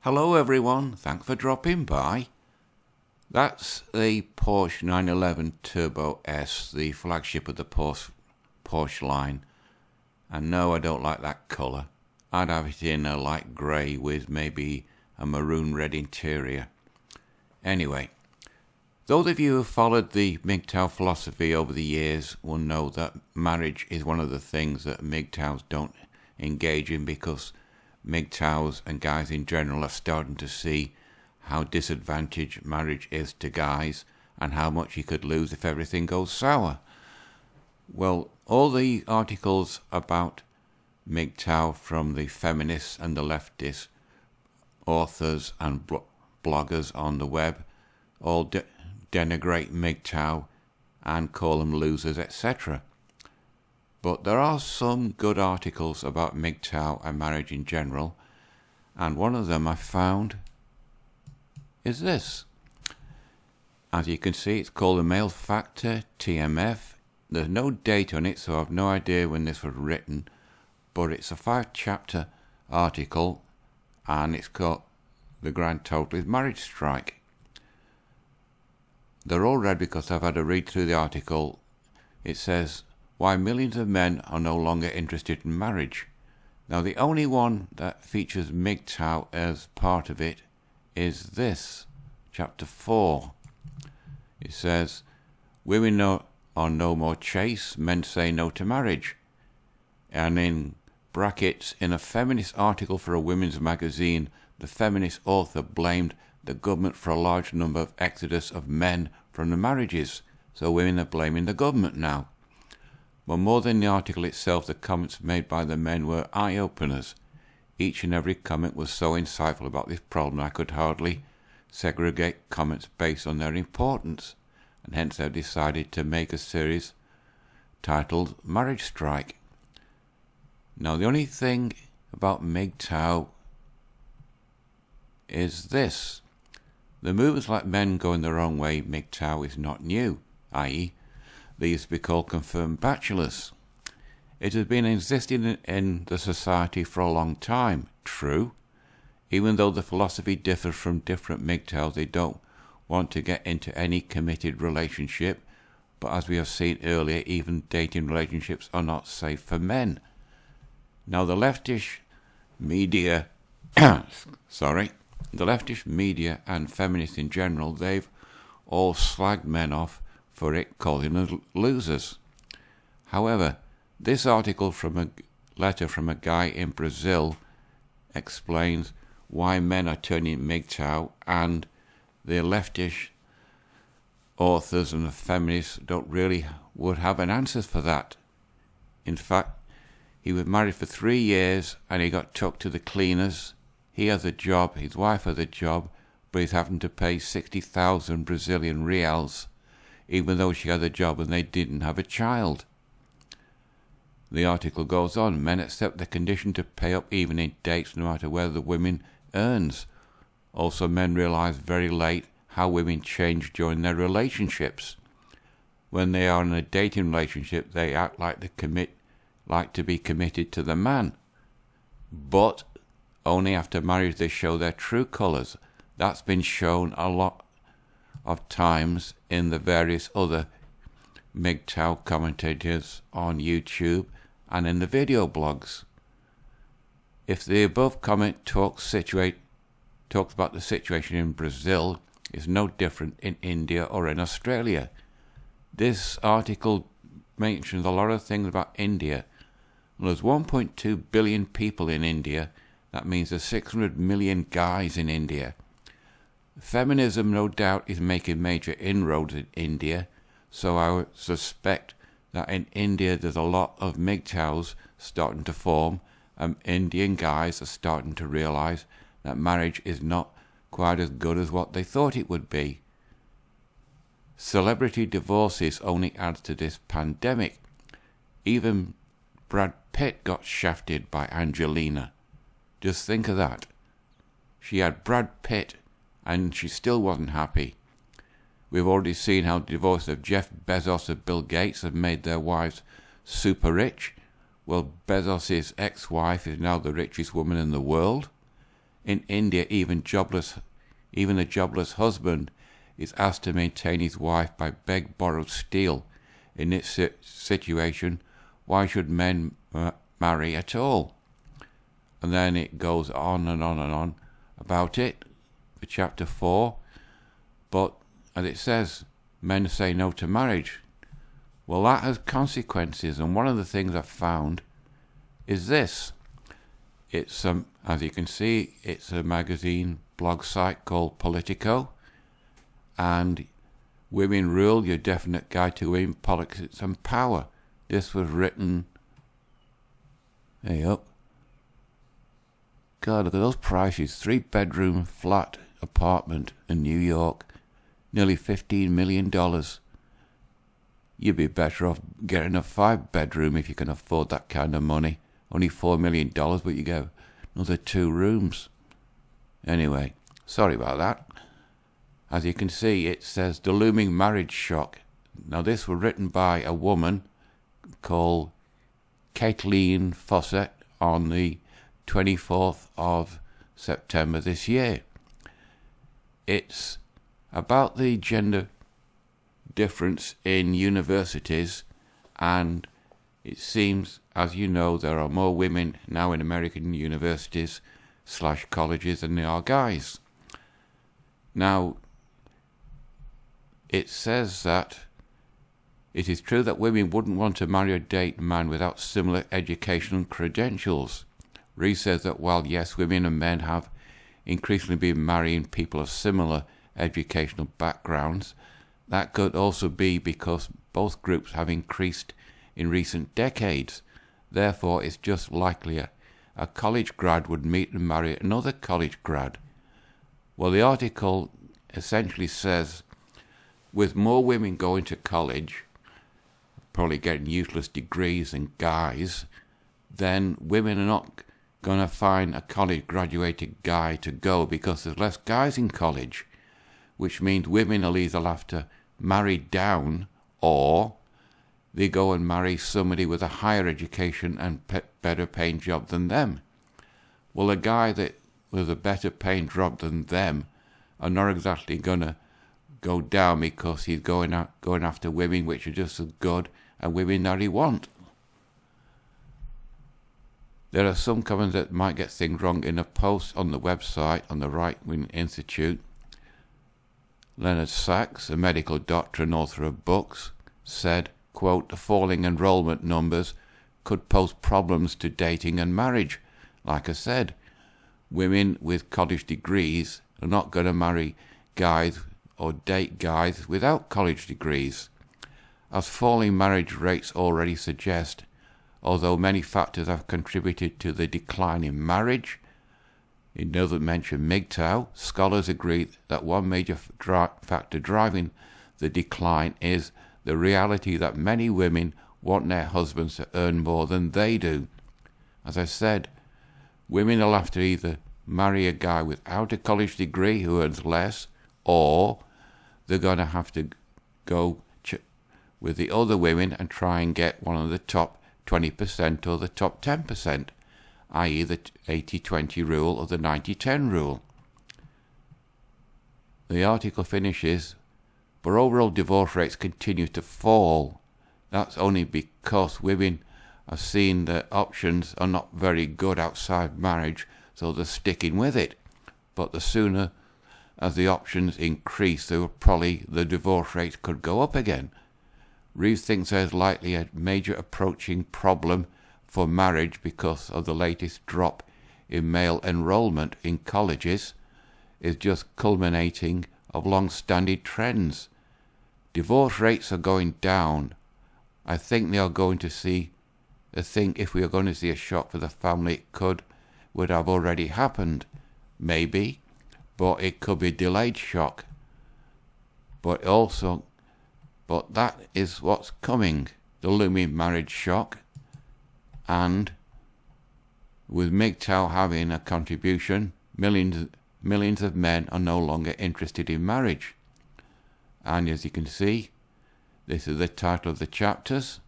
Hello everyone, thanks for dropping by. That's the Porsche 911 Turbo S, the flagship of the Porsche line. And no, I don't like that colour. I'd have it in a light grey with maybe a maroon red interior. Anyway, those of you who have followed the MGTOW philosophy over the years will know that marriage is one of the things that MGTOWs don't engage in, because MGTOWs and guys in general are starting to see how disadvantaged marriage is to guys and how much you could lose if everything goes sour. Well, all the articles about MGTOW from the feminists and the leftist authors and bloggers on the web all denigrate MGTOW and call them losers, etc. But there are some good articles about MGTOW and marriage in general, and one of them I found is this. As you can see, it's called The Male Factor, TMF. There's no date on it, so I've no idea when this was written, but it's a 5-chapter article, and it's got the grand total is marriage strike. They're all read because I've had a read through the article. It says, why millions of men are no longer interested in marriage. Now, the only one that features MGTOW as part of it is this, chapter 4. It says, women are no more chaste, men say no to marriage. And in brackets, in a feminist article for a women's magazine, the feminist author blamed the government for a large number of exodus of men from the marriages. So women are blaming the government now. But more than the article itself, the comments made by the men were eye-openers. Each and every comment was so insightful about this problem I could hardly segregate comments based on their importance, and hence I've decided to make a series titled Marriage Strike. Now, the only thing about MGTOW is this. The movements like men going their own way, MGTOW is not new, i.e., they used to be called confirmed bachelors. It has been existing in the society for a long time, true. Even though the philosophy differs from different MGTOWs, they don't want to get into any committed relationship, but as we have seen earlier, even dating relationships are not safe for men. Now, the leftist media, the leftist media and feminists in general, they've all slagged men off for it, calling them losers. However, this article from a letter from a guy in Brazil explains why men are turning MGTOW, and the leftist authors and the feminists would have an answer for that. In fact, he was married for 3 years and he got took to the cleaners. He has a job, his wife has a job, but he's having to pay 60,000 Brazilian reals, even though she had a job and they didn't have a child. The article goes on, men accept the condition to pay up even in dates no matter whether the woman earns. Also, men realize very late how women change during their relationships. When they are in a dating relationship, they act like to be committed to the man. But only after marriage they show their true colours. That's been shown a lot of times in the various other MGTOW commentators on YouTube and in the video blogs. If the above comment talks about the situation in Brazil, it's no different in India or in Australia. This article mentions a lot of things about India. Well, there's 1.2 billion people in India. That means there's 600 million guys in India. Feminism, no doubt, is making major inroads in India, so I would suspect that in India there's a lot of MGTOWs starting to form, and Indian guys are starting to realise that marriage is not quite as good as what they thought it would be. Celebrity divorces only adds to this pandemic. Even Brad Pitt got shafted by Angelina. Just think of that. She had Brad Pitt and she still wasn't happy. We've already seen how the divorce of Jeff Bezos and Bill Gates have made their wives super rich. Well, Bezos' ex-wife is now the richest woman in the world. In India, even a jobless husband is asked to maintain his wife by beg, borrowed, steal. In this situation, why should men marry at all? And then it goes on and on and on about it for chapter 4. But as it says, men say no to marriage. Well, that has consequences, and one of the things I've found is this. It's as you can see, it's a magazine blog site called Politico, and Women Rule, Your Definite Guide to Women, Politics and Power. This was written, hey up. God, look at those prices. 3-bedroom flat apartment in New York, nearly $15 million. You'd be better off getting a 5-bedroom if you can afford that kind of money. Only $4 million, but you get another 2 rooms. Anyway, sorry about that. As you can see, it says The Looming Marriage Shock. Now, this was written by a woman called Kathleen Fawcett on the 24th of September this year. It's about the gender difference in universities, and it seems, as you know, there are more women now in American universities / colleges than there are guys. Now, it says that it is true that women wouldn't want to marry or date a man without similar educational credentials. Rees says that while yes, women and men have increasingly been marrying people of similar educational backgrounds, that could also be because both groups have increased in recent decades. Therefore, it's just likelier a college grad would meet and marry another college grad. Well, the article essentially says, with more women going to college, probably getting useless degrees than guys, then women are not going to find a college graduated guy to go because there's less guys in college, which means women will either have to marry down or they go and marry somebody with a higher education and better paying job than them. Well, a guy that with a better paying job than them are not exactly going to go down because he's going after women which are just as good and women that he want. There are some comments that might get things wrong. In a post on the website on the Right Wing Institute, Leonard Sachs, a medical doctor and author of books, said, quote, the falling enrollment numbers could pose problems to dating and marriage. Like I said, women with college degrees are not going to marry guys or date guys without college degrees. As falling marriage rates already suggest, although many factors have contributed to the decline in marriage, it doesn't mention MGTOW, scholars agree that one major factor driving the decline is the reality that many women want their husbands to earn more than they do. As I said, women will have to either marry a guy without a college degree who earns less, or they're going to have to go with the other women and try and get one of the top 20% or the top 10%, i.e. the 80-20 rule or the 90-10 rule. The article finishes, but overall divorce rates continue to fall. That's only because women have seen that options are not very good outside marriage, so they're sticking with it. But the sooner as the options increase, the divorce rate could go up again. Reeves thinks there's likely a major approaching problem for marriage because of the latest drop in male enrollment in colleges is just culminating of long-standing trends. Divorce rates are going down. I think they are going to see if we are going to see a shock for the family, would have already happened, maybe, but it could be a delayed shock. But that is what's coming, the looming marriage shock. And with MGTOW having a contribution, millions of men are no longer interested in marriage. And as you can see, this is the title of the chapters,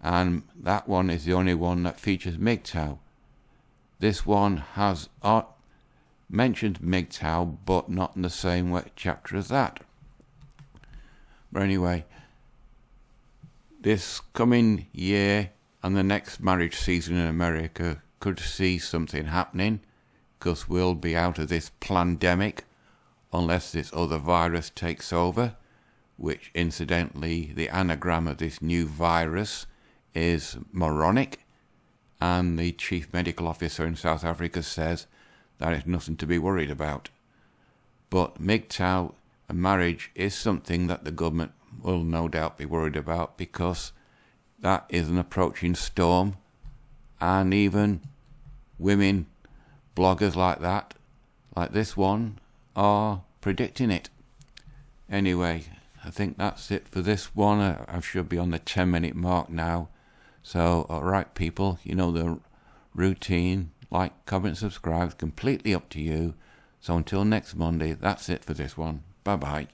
and that one is the only one that features MGTOW. This one has mentions MGTOW, but not in the same chapter as that. But anyway, this coming year and the next marriage season in America could see something happening, because we'll be out of this pandemic unless this other virus takes over, which incidentally the anagram of this new virus is moronic, and the chief medical officer in South Africa says that it's nothing to be worried about. But MGTOW and marriage is something that the government will no doubt be worried about, because that is an approaching storm, and even women bloggers like that, like this one, are predicting it. Anyway, I think that's it for this one. I should be on the 10-minute mark now. So, alright people, you know the routine. Like, comment, subscribe, completely up to you. So until next Monday, that's it for this one. Bye-bye.